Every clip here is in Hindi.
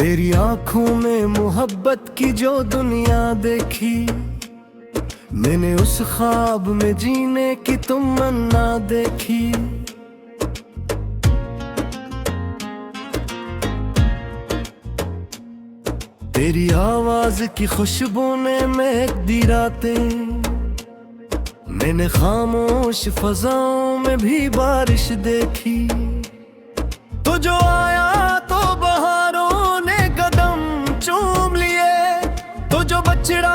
तेरी आंखों में मोहब्बत की जो दुनिया देखी, मैंने उस ख्वाब में जीने की तमन्ना देखी। तेरी आवाज की खुशबू ने महक दी रातें, मैंने खामोश फजाओं में भी बारिश देखी। तो जो आया तो बहारों ने कदम चूम लिए, तो जो बछड़ा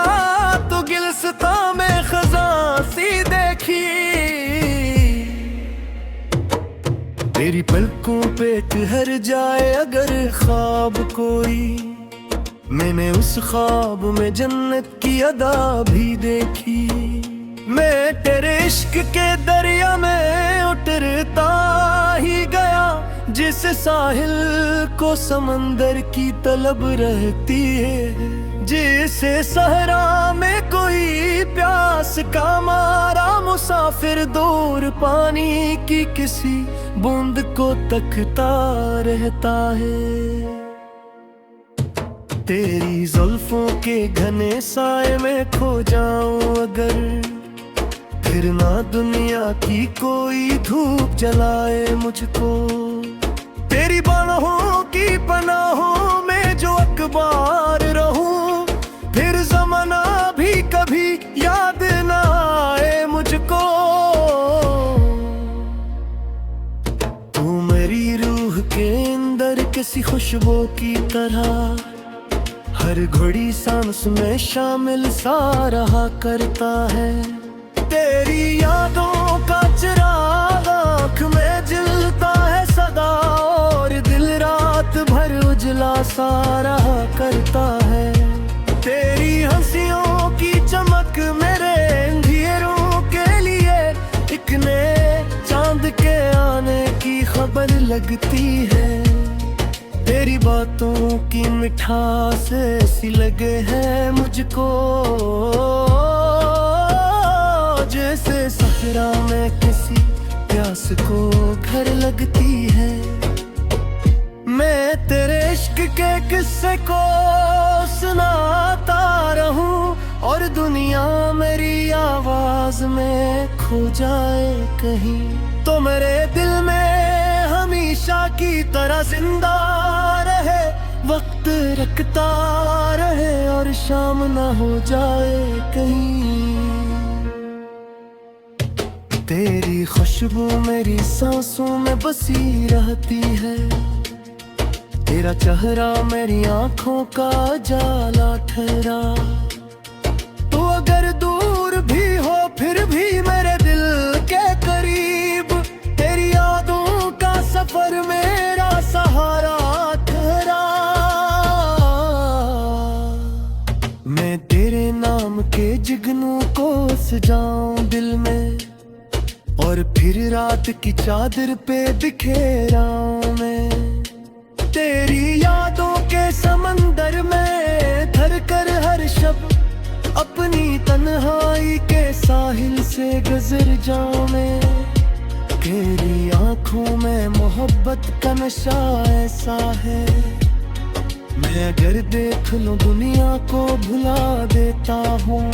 तो गिलस्ता में खज़ां सी देखी। तेरी पलकों पे ठहर जाए अगर ख्वाब कोई, मैंने उस ख्वाब में जन्नत की अदा भी देखी। मैं तेरे इश्क के दरिया में उतरता ही गया, जिस साहिल को समंदर की तलब रहती है, जिसे सहरा में कोई प्यास का मारा मुसाफिर दूर पानी की किसी बूंद को तकता रहता है। तेरी जुल्फों के घने साए में खो जाऊं अगर, फिर ना दुनिया की कोई धूप जलाए मुझको। तेरी बाहों की पनाहों में जो अखबार रहूं, फिर ज़माना भी कभी याद ना आए मुझको। तू मेरी रूह के अंदर किसी खुशबू की तरह, हर घड़ी सांस में शामिल सा रहा करता है। तेरी यादों का चिराग आँख में जलता है सदा, और दिल रात भर उजला सा रहा करता है। तेरी हंसियों की चमक मेरे अंधेरों के लिए एक नए चांद के आने की खबर लगती है। तेरी बातों की मिठास ऐसी लगे है मुझको, जैसे सहरा में किसी प्यास को घर लगती है। मैं तेरे इश्क के किस्से को सुनाता रहूं, और दुनिया मेरी आवाज में खो जाए कहीं, तो मेरे दिल में हमेशा की तरह जिंदा रहे, वक्त रखता रहे और शाम ना हो जाए कहीं। तेरी खुशबू मेरी सांसों में बसी रहती है, तेरा चेहरा मेरी आंखों का जाला ठहरा। तो अगर दूर भी हो फिर भी मेरे दिल के करीब, तेरी यादों का सफर मेरा सहारा ठहरा। मैं तेरे नाम के जुगनू को सजाऊं दिल में, और फिर रात की चादर पे बिखेराऊं मैं। तेरी यादों के समंदर में धर कर हर शब अपनी तन्हाई के साहिल से गुजर जाऊं मैं। तेरी आंखों में मोहब्बत का नशा ऐसा है, मैं अगर देख लूं दुनिया को भुला देता हूँ।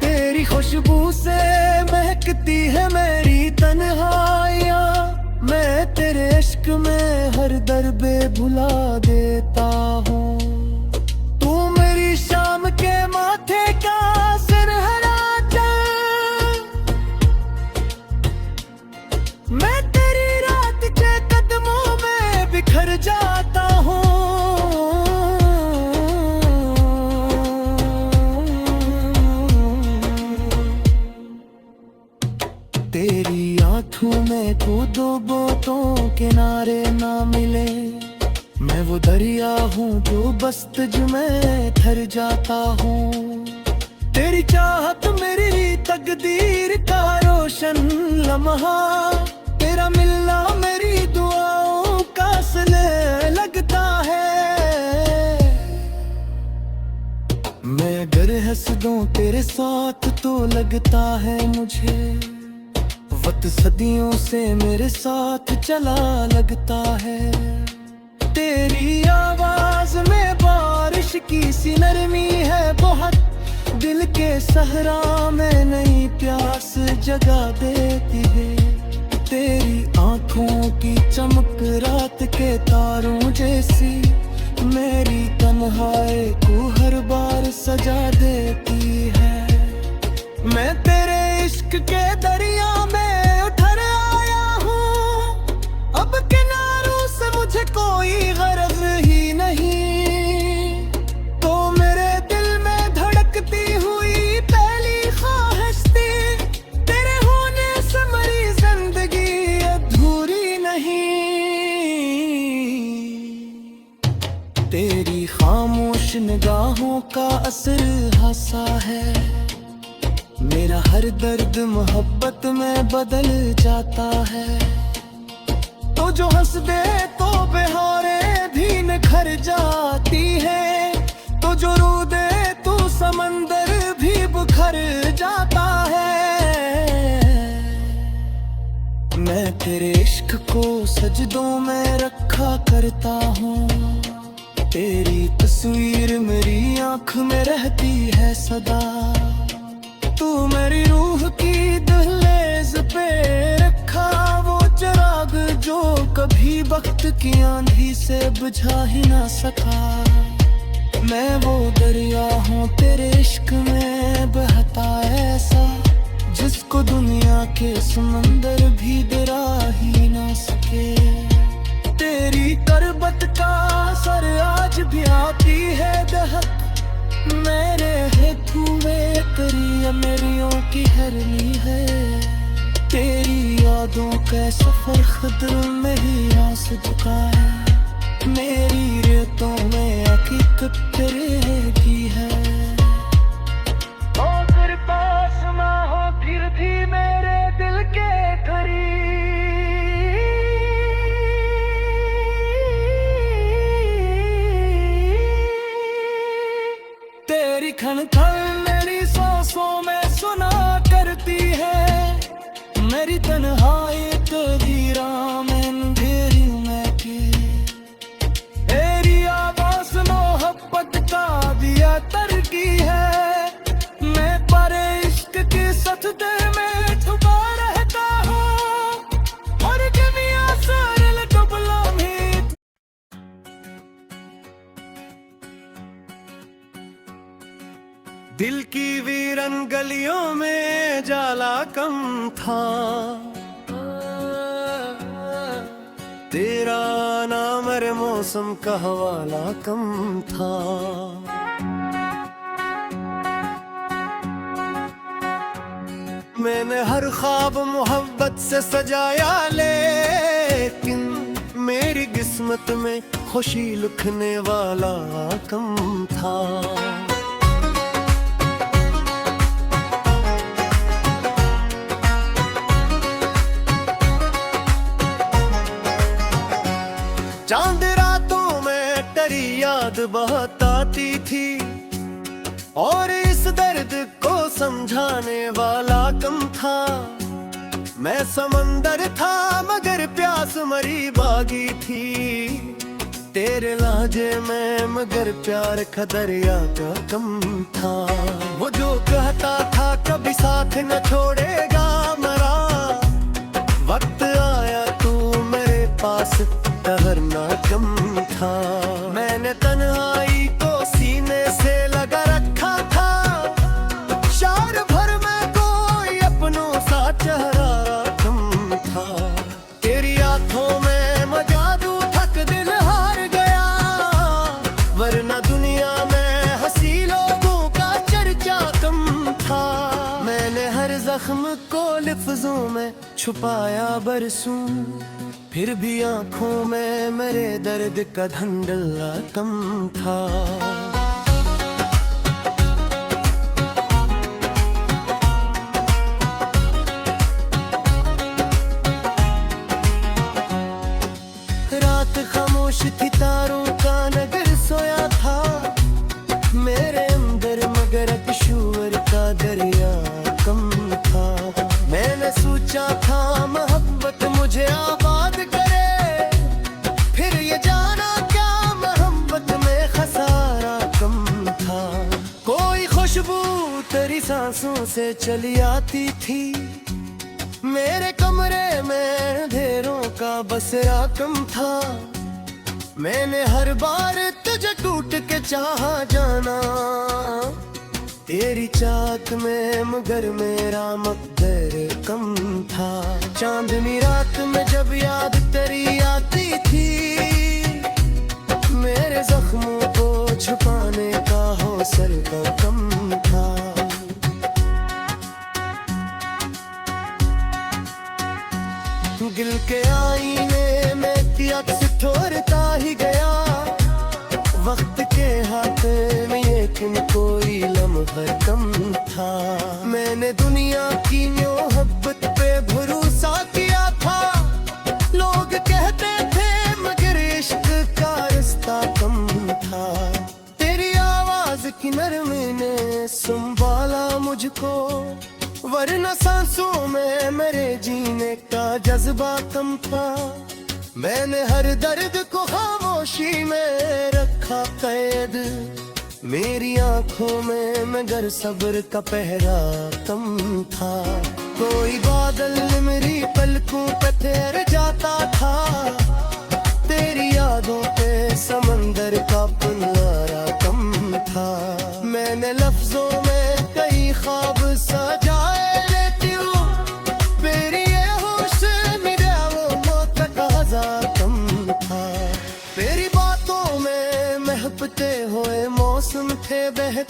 तेरी खुशबू से महकती है मेरी तन्हाइयाँ, मैं तेरे इश्क में हर दर्दे भुला देता हूँ। तू मेरी शाम के माथे का सुनहरा चाँद, मैं तेरी रात के कदमों में बिखर जाता हूँ। तेरी आँखों में तो दो बोतों किनारे ना मिले, मैं वो दरिया हूँ जो बस तुझ में ठहर जाता हूँ। तेरी चाहत मेरी तकदीर का रोशन लम्हा, तेरा मिलना मेरी दुआओं का सिले लगता है। मैं अगर हंस दूं तेरे साथ तो लगता है मुझे, वक्त सदियों से मेरे साथ चला लगता है। तेरी आवाज सी नरमी है बहुत, दिल के सहरा में नई प्यास जगा देती है। तेरी आंखों की चमक रात के तारों जैसी, मेरी तन्हाई को हर बार सजा देती है। मैं तेरे इश्क के दरिया में उतर आया हूँ, अब किनारों से मुझे कोई गरज ही नहीं। तो मेरे दिल में धड़कती हुई पहली ख्वाहिश थी, तेरे होने से मेरी जिंदगी अधूरी नहीं। तेरी खामोश निगाहों का असर हंसा है, मेरा हर दर्द मोहब्बत में बदल जाता है। तो जो हंस दे तो बहारें भी निखर जाती है, तो जो रो दे तो समंदर भी बुखर जाता है। मैं तेरे इश्क को सजदों में रखा करता हूँ, तेरी तस्वीर मेरी आँख में रहती है सदा। तू मेरी रूह की दहलीज पे रखा वो चिराग, जो कभी वक्त की आंधी से बुझा ही ना सका। मैं वो दरिया हूँ तेरे इश्क में बहता ऐसा, जिसको दुनिया के समंदर भी डरा ही ना सके। तेरी करबत का असर आज भी आती है दहक, मेरे हेतु में तेरी मेरियों की हरनी है। तेरी यादों का सफर खदर में ही आस झुका है, मेरी रेतों में हकीकत तेरे की है। अगर पास ना हो फिर भी मेरे दिल के करीब, तेरी खनखन मेरी सांसों में सुना करती है, मेरी तन्हाई तकदीरा में अंधेरी में के। तेरी आवाज़ मोहब्बत का दिया तरकी है, मैं पर इश्क के सजदे में छुपा रहता हूँ, और दुनिया सरल डुबला में। दिल की वीरन गलियों में जाला कम था, तेरा नाम मेरे मौसम का हवाला कम था। मैंने हर ख्वाब मोहब्बत से सजाया, लेकिन मेरी किस्मत में खुशी लिखने वाला कम था। चांद रातों में तेरी याद बहुत आती थी, और इस दर्द को समझाने वाला कम था। मैं समंदर था मगर प्यास मरी बागी थी, तेरे लहजे में मगर प्यार का दरिया का कम था। वो जो कहता था कभी साथ न छोड़ेगा मरा, वक्त आया तू मेरे पास ठहरना कम था। मैंने तन्हाई को सीने से लगा रखा था, शार भर में कोई अपनों सा चेहरा कम था। तेरी आंखों में मजादू थक दिल हार गया, वरना दुनिया में हंसी लोगों का चर्चा कम था। मैंने हर जख्म को लफ्जों में छुपाया बरसों, फिर भी आंखों में मेरे दर्द का धंधला कम था। रात खामोश थी, तारों का नगर सोया था, मेरे अंदर मगर किशोर का दरिया कम था। मैंने सोचा था मोहब्बत मुझे आबाद करे, फिर ये जाना क्या मोहब्बत में खसारा कम सांसों से चली आती थी। मेरे कमरे में अंधेरों का बसेरा कम था। मैंने हर बार तुझे टूट के चाहा जाना, तेरी चाहत में मगर मेरा मकदर कम था। चांदनी रात में जब याद तेरी आती थी, मेरे जख्मों को छुपाने का हौसला कम था। दिल के आईने में अक्स ठोरता ही गया। वक्त के हाथ में लेकिन कोई लम्हा कम था। मैंने दुनिया की मोहब्बत पे भरोसा किया था। लोग कहते थे मगर इश्क का रास्ता कम था। तेरी आवाज की नरमी ने संभाला मुझको, वरना सांसों में मेरे जीने का जज्बा कम था। मैंने हर दर्द को खामोशी में रखा कैद, मेरी आंखों में मगर सब्र का पहरा कम था। कोई बादल मेरी पलकों पे ठहर जाता था। तेरी यादों पे समंदर का किनारा कम था। मैंने लफ्जों में कई ख्वाब सजाए, लेती हूँ मेरी ये होश मेरा वो मौत का ख़ज़ा कम था। तेरी बातों में महकते हुए मौसम थे बहक,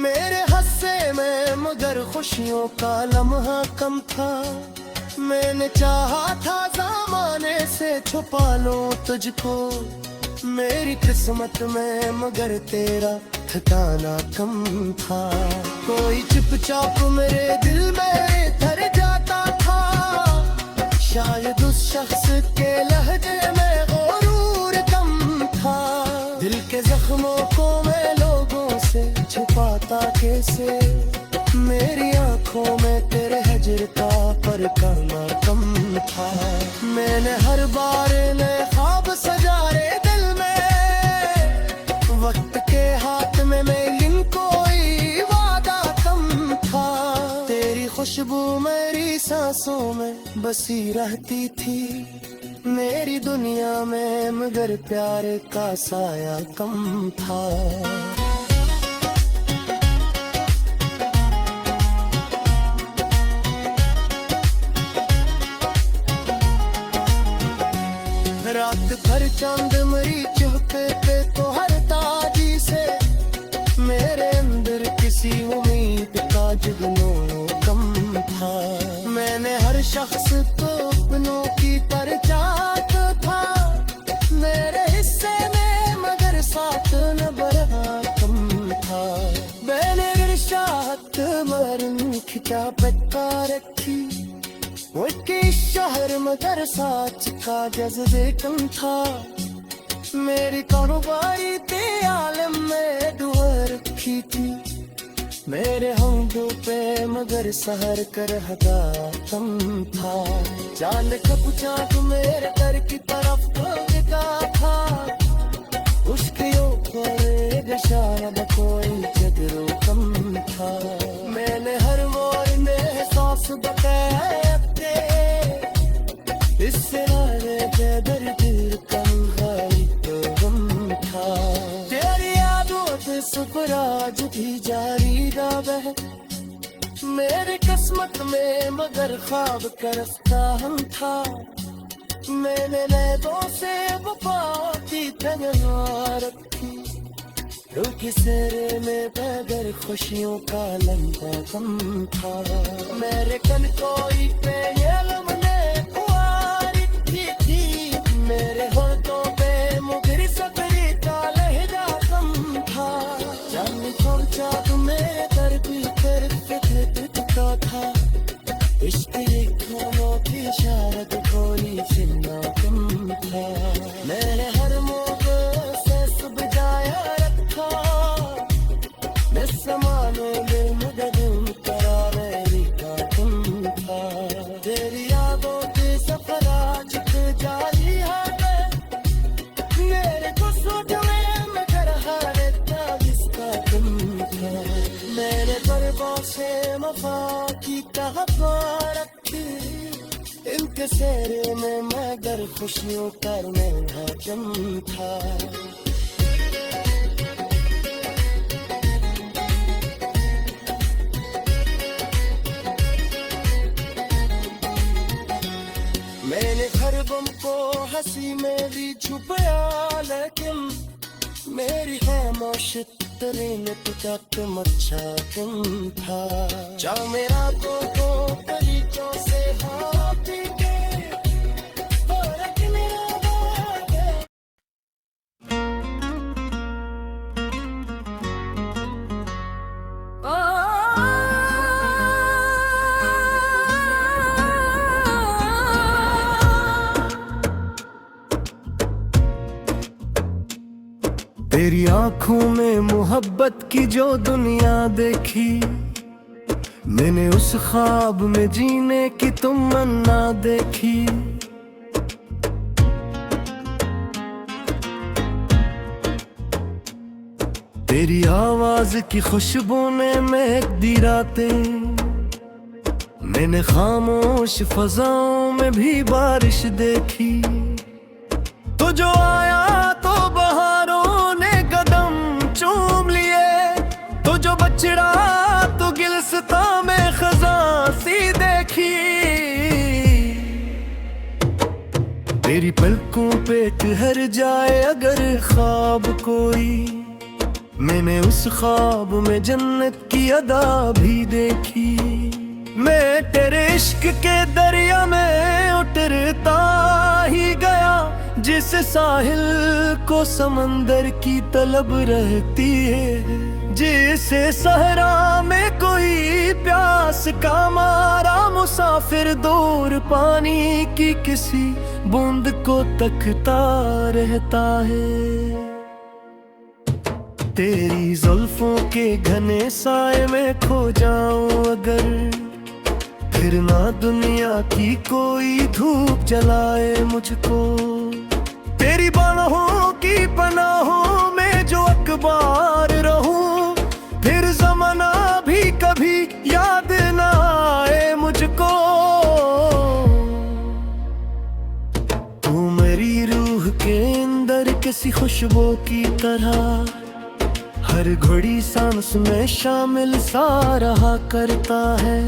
मेरे हंसे में मगर खुशियों का लम्हा कम था। मैंने चाहा था ज़माने से छुपा लूं तुझको, मेरी किस्मत में मगर तेरा ठिकाना कम था। कोई चुपचाप मेरे दिल में धर जाता था। शायद उस शख्स के लहजे में गुरूर कम था। दिल के जख्मों को मैं लोगों से छुपाता कैसे, मेरी आंखों में तेरे हजर का परकाना कम था। मैंने हर बार नए ख्वाब सजाए दिल में, वक्त के हाथ में मेरी कोई वादा कम था। तेरी खुशबू मेरी सांसों में बसी रहती थी। मेरी दुनिया में मगर प्यार का साया कम था। रात भर चांद मरी चौके पे तो हर ताजी से, मेरे अंदर किसी उम्मीद का जुगनू कम था। मैंने हर शख्स को अपनों की परचात था। मेरे हिस्से में मगर साथ न बरहा कम था। मैंने इरशाद मरन खिंचा पक्का रखी, उसके शहर मगर साच का जज्बे कम था। मेरी कारोबारी ते आलम में दुआ रखी थी। मेरे हमदों पे मगर सहर कर हदा कम था। चांद का पूछा तू मेरे घर की तरफ का था। उसके ऊपर शायद कोई चदरो कम था। मैंने हर मोड़ में एहसास बताया इससे दर्द कम भाई तो गम था। तेरी यादों पे सुपराज भी जारी बह, मेरी किस्मत में मगर ख्वाब का रास्ता हम था। मैंने नैनों से वफा की तन्हा रखी, रुकी सेरे में बगर खुशियों का लम्हा कम था। मेरे कन कोई पे ये लम्हा मेरे होठों पे मुगरी सफरी का लहजा कम था। जान पहुंचा तुम्हें दर्द कर फिक्र था। इश्क खानों की इशारत कोई फिरना कम था। मैंने हर मोड़ से सुबजाया रखा, मैं समानों में मुझे करारे का कम था। तेरी याद बसेरे में मैं गर खुशियों करने हाकिम था। मैंने हर गम को हंसी में भी छुपाया, लेकिन मेरी खामोश तरीन तक मच्छा तुम था। जा मेरा तो तरीकों से हाथी के फर्क मेरा है। तेरी आंखों में मोहब्बत की जो दुनिया देखी, मैंने उस ख्वाब में जीने की तमन्ना देखी। तेरी आवाज की खुशबू ने महक दी रातें, मैंने खामोश फजाओं में भी बारिश देखी। तो जो आया तो बहारों ने कदम चूम लिए, तो जो बछड़ा तो गिलस्ता में खज़ां सी देखी। तेरी पलकों पे ठहर जाए अगर ख्वाब कोई, मैंने उस ख्वाब में जन्नत की अदा भी देखी। मैं तेरे इश्क के दरिया में उतरता ही गया, जिस साहिल को समंदर की तलब रहती है। जिसे सहरा में कोई प्यास का मारा मुसाफिर दूर पानी की किसी बूंद को तकता रहता है। तेरी जुल्फों के घने साए में खो जाऊं अगर, फिर ना दुनिया की कोई धूप जलाए मुझको। तेरी बाहों की पनाहों में जो अखबार रहूं, फिर ज़माना भी कभी याद ना आए मुझको। तू मेरी रूह के अंदर किसी खुशबू की तरह, हर घड़ी सांस में शामिल सा रहा करता है।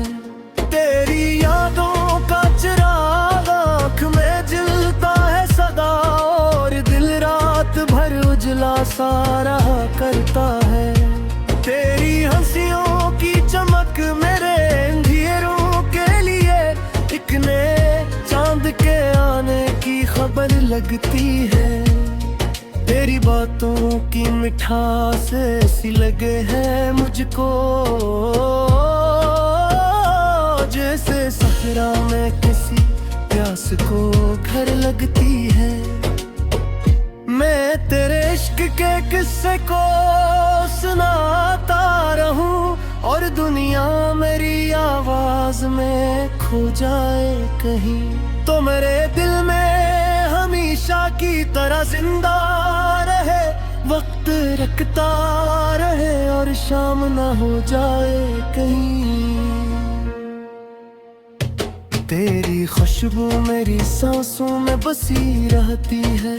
तेरी यादों का चिराग आँख में जलता है सदा, और दिल रात भर उजला सा रहा करता है। तेरी हंसियों की चमक मेरे अंधेरों के लिए एक नए चांद के आने की खबर लगती है। तेरी बातों की मिठास ऐसी लगे है मुझको, जैसे सहरा में किसी प्यास को घर लगती है। मैं तेरे इश्क के किस्से को सुनाता रहूं, और दुनिया मेरी आवाज में खो जाए कहीं, तो मेरे दिल में हमेशा की तरह जिंदा रहे। वक्त रखता रहे और शाम ना हो जाए कहीं। तेरी खुशबू मेरी सांसों में बसी रहती है,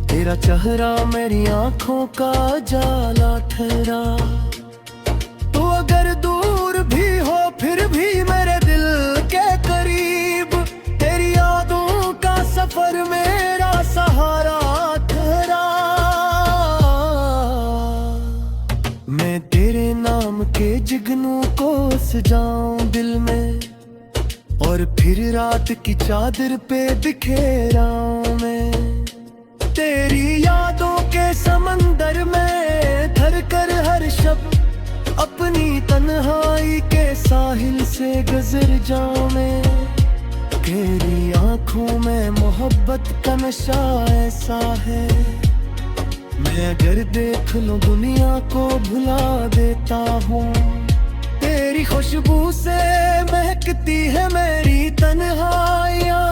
तेरा चेहरा मेरी आंखों का जाला ठहरा। तो अगर दूर भी हो फिर भी मेरे दिल के करीब, तेरी यादों का सफर मेरा सहारा ठहरा। मैं तेरे नाम के जुगनू को सजाऊं दिल में, और फिर रात की चादर पे बिखेराऊं मैं। तेरी यादों के समंदर में धर कर हर शब अपनी तन्हाई के साहिल से गुजर जाऊं मैं। तेरी आंखों में मोहब्बत का नशा ऐसा है, मैं अगर देख लूं दुनिया को भुला देता हूँ। तेरी खुशबू से महकती है मेरी तन्हाइयाँ,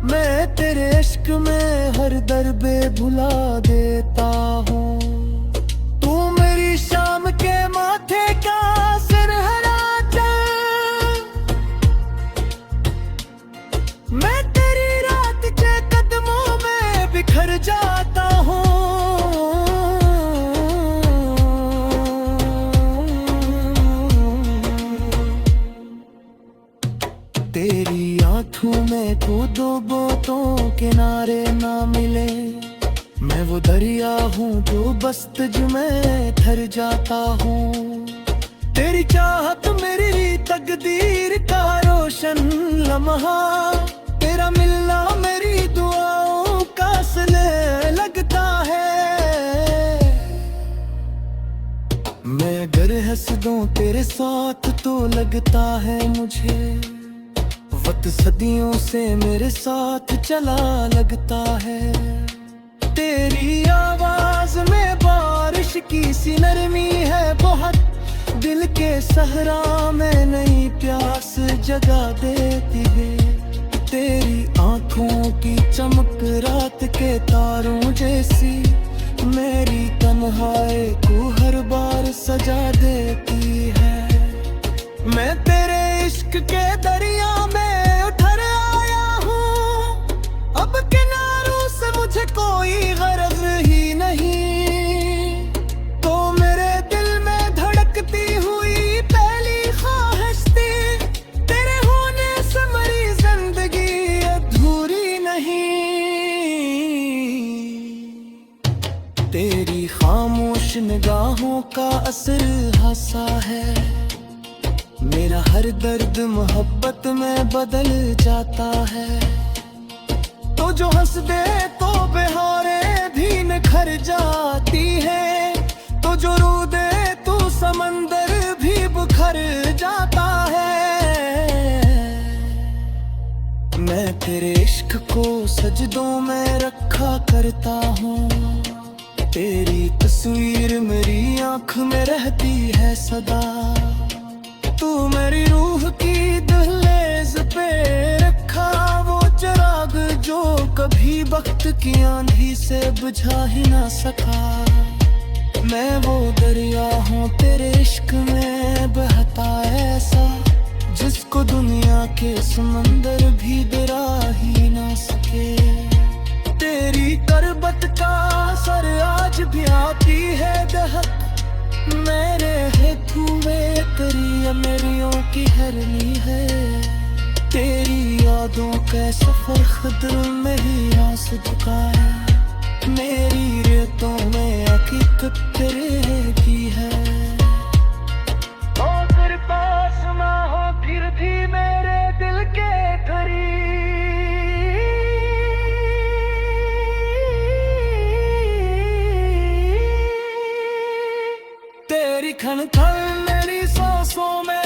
मैं तेरे इश्क में हर दर्द भुला देता हूँ। तू मेरी शाम के माथे का सिरहरा चल, वो दरिया हूँ जो बस तुझ में ठहर जाता हूँ। तेरी चाहत मेरी तकदीर का रोशन लम्हा, तेरा मिलना मेरी दुआओं का सिले लगता है। मैं अगर हंस दूं तेरे साथ तो लगता है मुझे वक्त सदियों से मेरे साथ चला लगता है। तेरी आवाज में बारिश की सी नरमी है बहुत, दिल के सहरा में नई प्यास जगा देती है। तेरी आंखों की चमक रात के तारों जैसी मेरी तन्हाई को हर बार सजा देती है। मैं तेरे इश्क के दरिया में उतर आया हूँ, अब किनारों से मुझे कोई गरज ही नहीं। तो मेरे दिल में धड़कती हुई पहली ख्वाहिश थी, तेरे होने से मेरी जिंदगी अधूरी नहीं। तेरी खामोश निगाहों का असर हंसा है, मेरा हर दर्द मोहब्बत में बदल जाता है। तो जो हंस दे तो बहारें भी निखर जाती है, तो जो रो दे तो समंदर भी बुखर जाता है। मैं तेरे इश्क को सजदों में रखा करता हूँ, तेरी तस्वीर मेरी आंख में रहती है सदा। तू मेरी रूह की दहलीज पे रखा वो चिराग जो कभी वक्त की आंधी से बुझा ही ना सका। मैं वो दरिया हूँ तेरे इश्क में बहता ऐसा, जिसको दुनिया के समंदर भी डरा ही ना सके। तेरी करबत का असर आज भी आती है दहक, मेरे हेतुए तेरी मेरियों की हरनी है। तेरी यादों का सफर खदर में ही आस चुका है, मेरी रेतों में हकीकत तेरे की है। अगर पास ना हो फिर भी मेरे दिल के करीब, तेरी खनखन मेरी सांसों में